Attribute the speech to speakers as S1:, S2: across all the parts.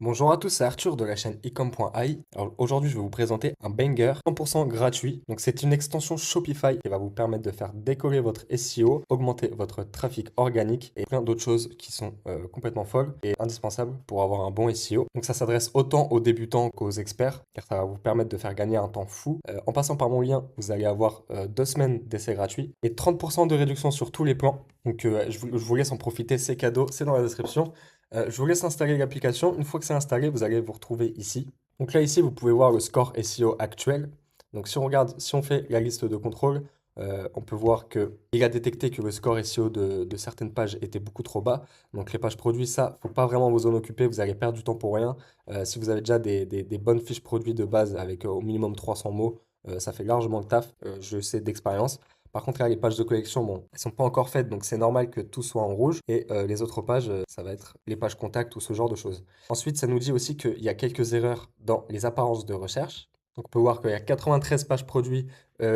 S1: Bonjour à tous, c'est Arthur de la chaîne ecom.ai. Alors aujourd'hui, je vais vous présenter un banger 100% gratuit. Donc c'est une extension Shopify qui va vous permettre de faire décoller votre SEO, augmenter votre trafic organique et plein d'autres choses qui sont complètement folles et indispensables pour avoir un bon SEO. Donc ça s'adresse autant aux débutants qu'aux experts car ça va vous permettre de faire gagner un temps fou. En passant par mon lien, vous allez avoir 2 semaines d'essai gratuit et 30% de réduction sur tous les plans. Donc je vous laisse en profiter, c'est cadeau, c'est dans la description. Je vous laisse installer l'application. Une fois que c'est installé, vous allez vous retrouver ici. Donc là, ici, vous pouvez voir le score SEO actuel. Donc si on regarde, si on fait la liste de contrôle, on peut voir qu'il a détecté que le score SEO de certaines pages était beaucoup trop bas. Donc les pages produits, ça, faut pas vraiment vous en occuper. Vous allez perdre du temps pour rien. Si vous avez déjà des bonnes fiches produits de base avec au minimum 300 mots, ça fait largement le taf. Je sais d'expérience. Par contre, là, les pages de collection, bon, elles sont pas encore faites, donc c'est normal que tout soit en rouge. Et les autres pages, ça va être les pages contact ou ce genre de choses. Ensuite, ça nous dit aussi qu'il y a quelques erreurs dans les apparences de recherche. Donc, on peut voir qu'il y a 93 pages produits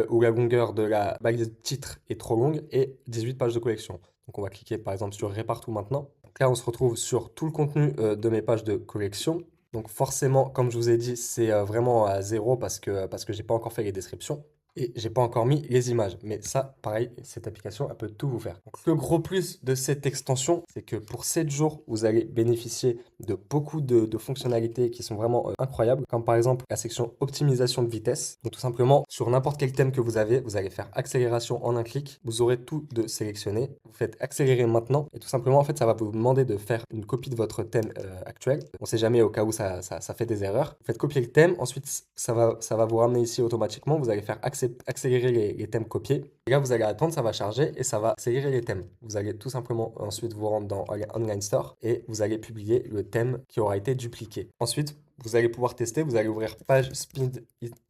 S1: où la longueur de la balise titre est trop longue et 18 pages de collection. Donc, on va cliquer par exemple sur Répartout maintenant. Donc là, on se retrouve sur tout le contenu de mes pages de collection. Donc, forcément, comme je vous ai dit, c'est vraiment à zéro parce que j'ai pas encore fait les descriptions. Et j'ai pas encore mis les images. Mais ça, pareil, cette application, elle peut tout vous faire. Donc, le gros plus de cette extension, c'est que pour 7 jours, vous allez bénéficier de beaucoup de fonctionnalités qui sont vraiment incroyables. Comme par exemple la section optimisation de vitesse. Donc tout simplement, sur n'importe quel thème que vous avez, vous allez faire accélération en un clic. Vous aurez tout de sélectionné. Vous faites accélérer maintenant. Et tout simplement, en fait, ça va vous demander de faire une copie de votre thème actuel. On ne sait jamais au cas où ça fait des erreurs. Vous faites copier le thème. Ensuite, ça va vous ramener ici automatiquement. Vous allez faire accélérer les thèmes copiés. Et là, vous allez attendre, ça va charger et ça va accélérer les thèmes. Vous allez tout simplement ensuite vous rendre dans Online Store et vous allez publier le thème qui aura été dupliqué. Ensuite, vous allez pouvoir tester, vous allez ouvrir Page Speed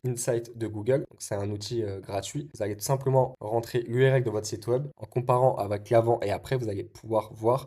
S1: Insight de Google. C'est un outil gratuit. Vous allez tout simplement rentrer l'URL de votre site web. En comparant avec l'avant et après, vous allez pouvoir voir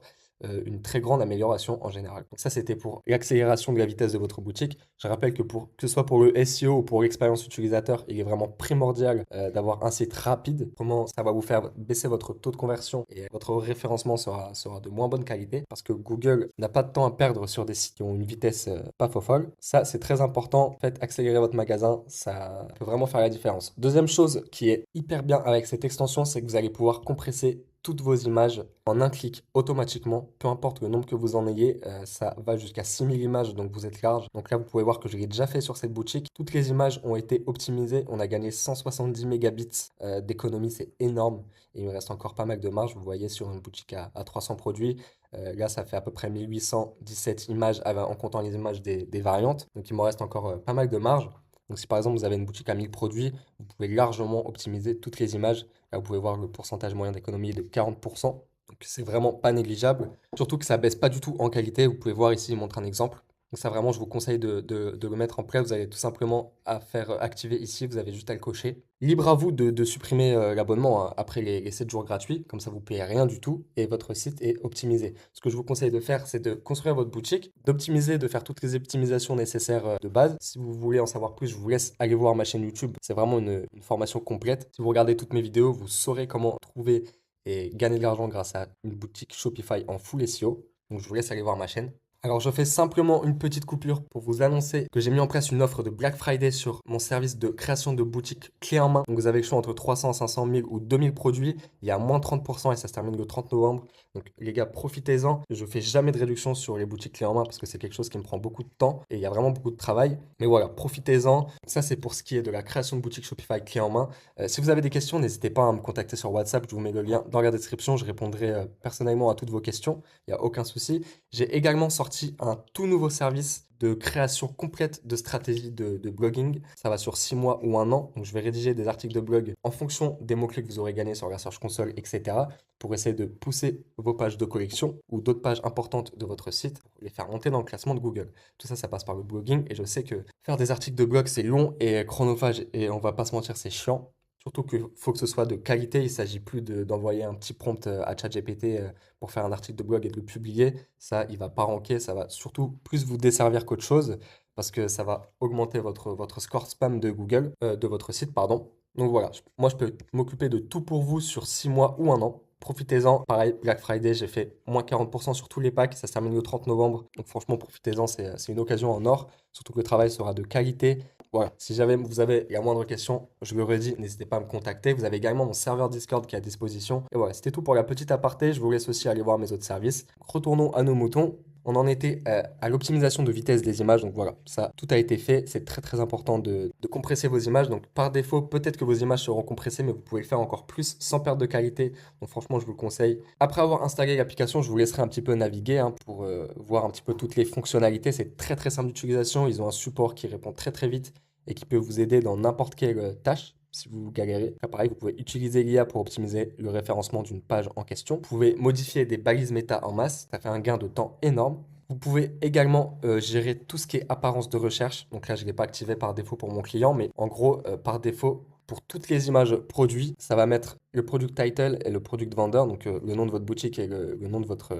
S1: une très grande amélioration en général. Donc ça, c'était pour l'accélération de la vitesse de votre boutique. Je rappelle que que ce soit pour le SEO ou pour l'expérience utilisateur, il est vraiment primordial d'avoir un site rapide. Comment ça va vous faire baisser votre taux de conversion et votre référencement sera de moins bonne qualité parce que Google n'a pas de temps à perdre sur des sites qui ont une vitesse pas folle. Ça, c'est très important. Faites accélérer votre magasin, ça peut vraiment faire la différence. Deuxième chose qui est hyper bien avec cette extension, c'est que vous allez pouvoir compresser toutes vos images en un clic automatiquement, peu importe le nombre que vous en ayez, ça va jusqu'à 6000 images, donc vous êtes large. Donc là, vous pouvez voir que je l'ai déjà fait sur cette boutique. Toutes les images ont été optimisées, on a gagné 170 mégabits d'économie, c'est énorme. Et il me reste encore pas mal de marge, vous voyez sur une boutique à 300 produits. Là, ça fait à peu près 1817 images en comptant les images des variantes. Donc il me reste encore pas mal de marge. Donc si par exemple vous avez une boutique à 1000 produits, vous pouvez largement optimiser toutes les images. Là, vous pouvez voir le pourcentage moyen d'économie est de 40%. Donc c'est vraiment pas négligeable. Surtout que ça baisse pas du tout en qualité. Vous pouvez voir ici, il montre un exemple. Donc ça vraiment, je vous conseille de le mettre en place. Vous avez tout simplement à faire activer ici. Vous avez juste à le cocher. Libre à vous de supprimer l'abonnement hein, après les 7 jours gratuits. Comme ça, vous payez rien du tout et votre site est optimisé. Ce que je vous conseille de faire, c'est de construire votre boutique, d'optimiser, de faire toutes les optimisations nécessaires de base. Si vous voulez en savoir plus, je vous laisse aller voir ma chaîne YouTube. C'est vraiment une formation complète. Si vous regardez toutes mes vidéos, vous saurez comment trouver et gagner de l'argent grâce à une boutique Shopify en full SEO. Donc je vous laisse aller voir ma chaîne. Alors je fais simplement une petite coupure pour vous annoncer que j'ai mis en place une offre de Black Friday sur mon service de création de boutique clé en main. Donc vous avez le choix entre 300, 500 1000 ou 2000 produits. Il y a moins 30% et ça se termine le 30 novembre. Donc les gars, profitez-en. Je fais jamais de réduction sur les boutiques clé en main parce que c'est quelque chose qui me prend beaucoup de temps et il y a vraiment beaucoup de travail. Mais voilà, profitez-en. Ça c'est pour ce qui est de la création de boutique Shopify clé en main. Si vous avez des questions, n'hésitez pas à me contacter sur WhatsApp. Je vous mets le lien dans la description. Je répondrai personnellement à toutes vos questions. Il n'y a aucun souci. J'ai également sorti un tout nouveau service de création complète de stratégie de blogging. Ça va sur 6 mois ou un an. Donc, je vais rédiger des articles de blog en fonction des mots-clés que vous aurez gagnés sur la Search Console, etc. pour essayer de pousser vos pages de collection ou d'autres pages importantes de votre site, les faire monter dans le classement de Google. Tout ça, ça passe par le blogging et je sais que faire des articles de blog, c'est long et chronophage et on va pas se mentir, c'est chiant. Surtout qu'il faut que ce soit de qualité. Il ne s'agit plus d'envoyer un petit prompt à ChatGPT pour faire un article de blog et de le publier. Ça, il va pas ranker. Ça va surtout plus vous desservir qu'autre chose parce que ça va augmenter votre score spam de Google, de votre site, pardon. Donc voilà, moi, je peux m'occuper de tout pour vous sur 6 mois ou un an. profitez-en. Pareil, Black Friday, j'ai fait moins 40% sur tous les packs. Ça se termine le 30 novembre. Donc franchement, profitez-en. C'est une occasion en or. Surtout que le travail sera de qualité. Voilà, si jamais vous avez la moindre question, je le redis, n'hésitez pas à me contacter. Vous avez également mon serveur Discord qui est à disposition. Et voilà, c'était tout pour la petite aparté. Je vous laisse aussi aller voir mes autres services. Retournons à nos moutons. On en était à l'optimisation de vitesse des images. Donc voilà, ça, tout a été fait. C'est très très important de compresser vos images. Donc par défaut, peut-être que vos images seront compressées, mais vous pouvez le faire encore plus sans perte de qualité. Donc franchement, je vous le conseille. Après avoir installé l'application, je vous laisserai un petit peu naviguer pour voir un petit peu toutes les fonctionnalités. C'est très très simple d'utilisation. Ils ont un support qui répond très très vite et qui peut vous aider dans n'importe quelle tâche. Si vous galérez, là, pareil, vous pouvez utiliser l'IA pour optimiser le référencement d'une page en question. Vous pouvez modifier des balises méta en masse, ça fait un gain de temps énorme. Vous pouvez également gérer tout ce qui est apparence de recherche. Donc là, je ne l'ai pas activé par défaut pour mon client, mais en gros, par défaut, pour toutes les images produits, ça va mettre le product title et le product vendor, donc le nom de votre boutique et le nom de votre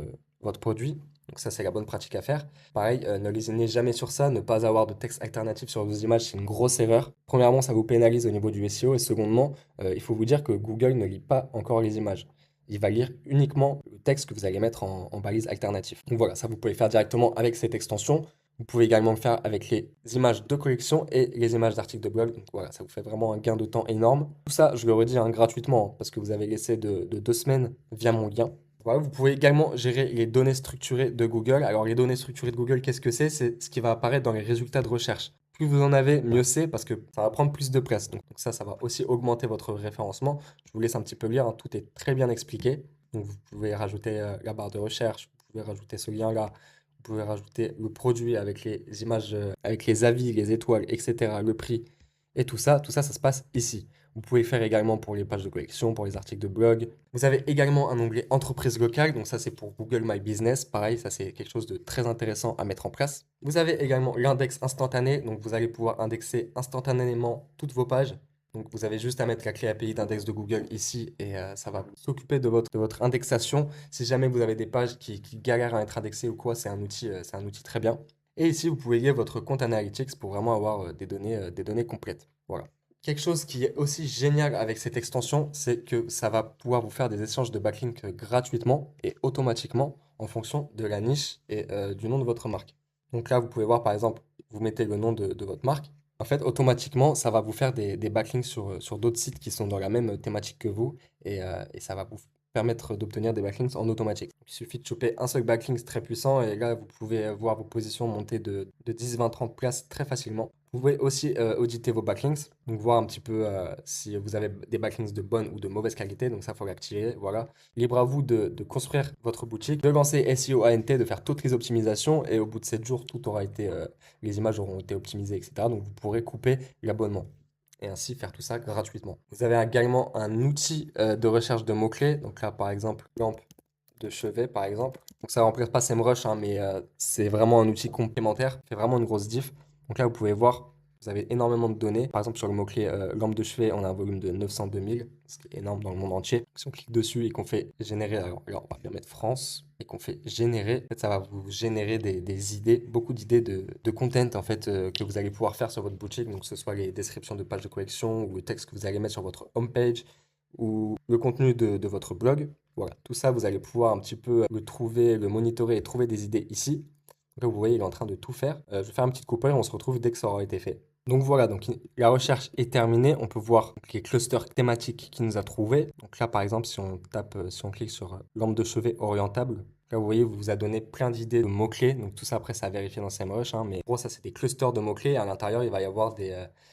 S1: produit. Donc ça, c'est la bonne pratique à faire. Pareil, ne lésinez jamais sur ça. Ne pas avoir de texte alternatif sur vos images, c'est une grosse erreur. Premièrement, ça vous pénalise au niveau du SEO. Et secondement, il faut vous dire que Google ne lit pas encore les images. Il va lire uniquement le texte que vous allez mettre en balise alternative. Donc voilà, ça vous pouvez le faire directement avec cette extension. Vous pouvez également le faire avec les images de collection et les images d'articles de blog. Donc voilà, ça vous fait vraiment un gain de temps énorme. Tout ça, je le redis gratuitement parce que vous avez laissé de 2 semaines via mon lien. Voilà, vous pouvez également gérer les données structurées de Google. Alors, les données structurées de Google, qu'est-ce que c'est? C'est ce qui va apparaître dans les résultats de recherche. Plus vous en avez, mieux c'est parce que ça va prendre plus de place. Donc ça va aussi augmenter votre référencement. Je vous laisse un petit peu lire, tout est très bien expliqué. Donc, vous pouvez rajouter la barre de recherche, vous pouvez rajouter ce lien-là, vous pouvez rajouter le produit avec les images, avec les avis, les étoiles, etc., le prix et tout ça, ça se passe ici. Vous pouvez faire également pour les pages de collection, pour les articles de blog. Vous avez également un onglet entreprise locale, donc ça c'est pour Google My Business. Pareil, ça c'est quelque chose de très intéressant à mettre en place. Vous avez également l'index instantané, donc vous allez pouvoir indexer instantanément toutes vos pages. Donc vous avez juste à mettre la clé API d'index de Google ici et ça va s'occuper de votre indexation. Si jamais vous avez des pages qui galèrent à être indexées ou quoi, c'est un outil très bien. Et ici, vous pouvez lier votre compte Analytics pour vraiment avoir des données complètes. Voilà. Quelque chose qui est aussi génial avec cette extension, c'est que ça va pouvoir vous faire des échanges de backlinks gratuitement et automatiquement en fonction de la niche et du nom de votre marque. Donc là, vous pouvez voir par exemple, vous mettez le nom de votre marque. En fait, automatiquement, ça va vous faire des backlinks sur d'autres sites qui sont dans la même thématique que vous et ça va vous permettre d'obtenir des backlinks en automatique. Il suffit de choper un seul backlink très puissant et là, vous pouvez voir vos positions monter de 10, 20, 30 places très facilement. Vous pouvez aussi auditer vos backlinks, donc voir un petit peu si vous avez des backlinks de bonne ou de mauvaise qualité, donc ça, il faut l'activer, voilà. Libre à vous de construire votre boutique, de lancer SEO ANT, de faire toutes les optimisations et au bout de 7 jours, tout aura été, les images auront été optimisées, etc. Donc vous pourrez couper l'abonnement et ainsi faire tout ça gratuitement. Vous avez également un outil de recherche de mots-clés. Donc là, par exemple, lampe de chevet, par exemple. Donc ça ne remplace pas SEMrush, mais c'est vraiment un outil complémentaire, fait vraiment une grosse diff. Donc là, vous pouvez voir, vous avez énormément de données. Par exemple, sur le mot-clé lampe de chevet, on a un volume de 902 000, ce qui est énorme dans le monde entier. Si on clique dessus et qu'on fait générer, alors là, on va bien mettre France, et qu'on fait générer, en fait, ça va vous générer des idées, beaucoup d'idées de content en fait, que vous allez pouvoir faire sur votre boutique. Donc, que ce soit les descriptions de pages de collection ou le texte que vous allez mettre sur votre homepage ou le contenu de votre blog. Voilà, tout ça, vous allez pouvoir un petit peu le trouver, le monitorer et trouver des idées ici. Donc là, vous voyez, il est en train de tout faire. Je vais faire une petite coupure et on se retrouve dès que ça aura été fait. Donc voilà, donc la recherche est terminée. On peut voir les clusters thématiques qu'il nous a trouvés. Donc là, par exemple, si on tape, si on clique sur lampe de chevet orientable, là, vous voyez, vous a donné plein d'idées de mots-clés. Donc tout ça, après, ça a vérifié dans SEMrush. Mais en gros, ça, c'est des clusters de mots-clés. À l'intérieur, il va y avoir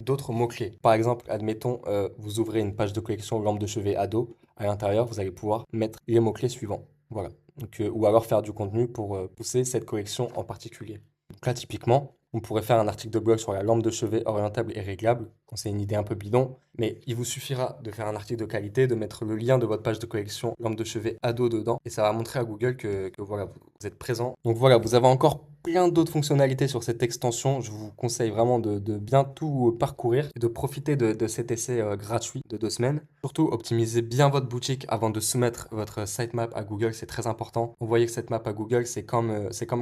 S1: d'autres mots-clés. Par exemple, admettons, vous ouvrez une page de collection lampe de chevet ado. À l'intérieur, vous allez pouvoir mettre les mots-clés suivants. Voilà. Donc, ou alors faire du contenu pour pousser cette collection en particulier. Donc là, typiquement, on pourrait faire un article de blog sur la lampe de chevet orientable et réglable. Bon, c'est une idée un peu bidon, mais il vous suffira de faire un article de qualité, de mettre le lien de votre page de collection lampe de chevet ado dedans, et ça va montrer à Google que voilà, vous êtes présent. Donc voilà, vous avez encore plein d'autres fonctionnalités sur cette extension. Je vous conseille vraiment de bien tout parcourir et de profiter de cet essai gratuit de 2 semaines. Surtout, optimisez bien votre boutique avant de soumettre votre sitemap à Google, c'est très important. Vous voyez que cette map à Google, c'est comme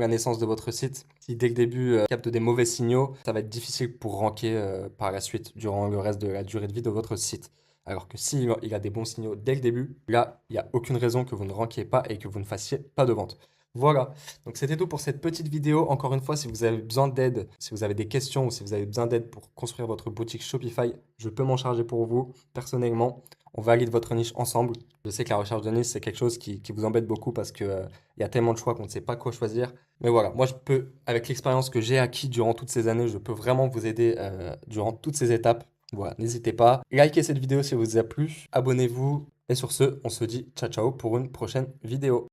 S1: la naissance de votre site. Si dès le début, capte des mauvais signaux, ça va être difficile pour ranker par la suite durant le reste de la durée de vie de votre site. Alors que s'il il a des bons signaux dès le début, là, il n'y a aucune raison que vous ne rankiez pas et que vous ne fassiez pas de vente. Voilà, donc c'était tout pour cette petite vidéo. Encore une fois, si vous avez besoin d'aide, si vous avez des questions ou si vous avez besoin d'aide pour construire votre boutique Shopify, je peux m'en charger pour vous personnellement. On valide votre niche ensemble. Je sais que la recherche de niche, c'est quelque chose qui vous embête beaucoup parce que, il y a tellement de choix qu'on ne sait pas quoi choisir. Mais voilà, moi je peux, avec l'expérience que j'ai acquis durant toutes ces années, je peux vraiment vous aider durant toutes ces étapes. Voilà, n'hésitez pas. Likez cette vidéo si elle vous a plu. Abonnez-vous. Et sur ce, on se dit ciao ciao pour une prochaine vidéo.